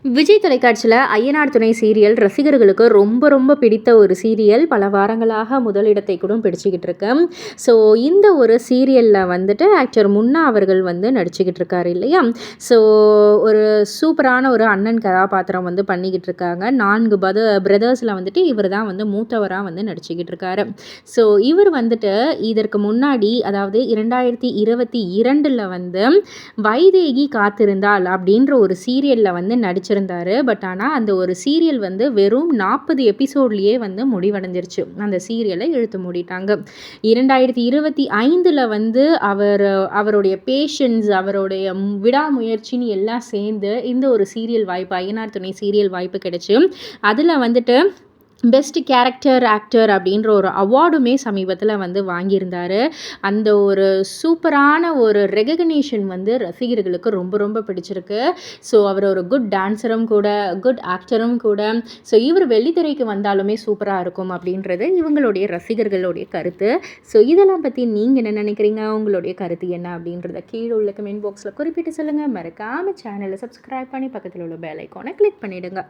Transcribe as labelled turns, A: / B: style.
A: விஜய் தொலைக்காட்சியில் ஐயனார் துணை சீரியல் ரசிகர்களுக்கு ரொம்ப ரொம்ப பிடித்த ஒரு சீரியல். பல வாரங்களாக முதலிடத்தை கூட பிடிச்சிக்கிட்டு இருக்கு. ஸோ இந்த ஒரு சீரியலில் வந்துட்டு ஆக்டர் முன்னா அவர்கள் வந்து நடிச்சுக்கிட்டு இருக்காரு இல்லையா. ஸோ ஒரு சூப்பரான ஒரு அண்ணன் கதாபாத்திரம் வந்து பண்ணிக்கிட்டு இருக்காங்க. 4 பிரதர்ஸில் வந்துட்டு இவர் தான் வந்து மூத்தவராக வந்து நடிச்சுக்கிட்டு இருக்காரு. ஸோ இவர் வந்துட்டு இதற்கு முன்னாடி, அதாவது 2022 வந்து வைதேகி காத்திருந்தாள் அப்படின்ற ஒரு சீரியலில் வந்து நடிச்சிருந்தாரு. பட் ஆனால் அந்த ஒரு சீரியல் வந்து வெறும் 40 எபிசோட்லேயே வந்து முடிவடைஞ்சிருச்சு. அந்த சீரியலை இழுத்து மூடிட்டாங்க. 2025 வந்து அவருடைய பேஷன்ஸ், அவருடைய விடாமுயற்சின்னு எல்லாம் சேர்ந்து இந்த ஒரு சீரியல் வாய்ப்பு, ஐயனார் துணை சீரியல் வாய்ப்பு கிடைச்சு அதில் வந்துட்டு பெஸ்ட் கேரக்டர் ஆக்டர் அப்படின்ற ஒரு அவார்டுமே சமீபத்தில் வந்து வாங்கியிருந்தார். அந்த ஒரு சூப்பரான ஒரு ரெகக்னேஷன் வந்து ரசிகர்களுக்கு ரொம்ப ரொம்ப பிடிச்சிருக்கு. ஸோ அவர் ஒரு குட் டான்ஸரும் கூட, குட் ஆக்டரும் கூட. ஸோ இவர் வெள்ளித்திரைக்கு வந்தாலுமே சூப்பராக இருக்கும் அப்படின்றது இவங்களுடைய ரசிகர்களுடைய கருத்து. ஸோ இதெல்லாம் பற்றி நீங்கள் என்ன நினைக்கிறீங்க? உங்களுடைய கருத்து என்ன அப்படின்றத கீழே உள்ள கமெண்ட் பாக்ஸில் குறிப்பிட்டு சொல்லுங்கள். மறக்காமல் சேனலை சப்ஸ்கிரைப் பண்ணி பக்கத்தில் உள்ள பெல் ஐக்கானை கிளிக் பண்ணிவிடுங்க.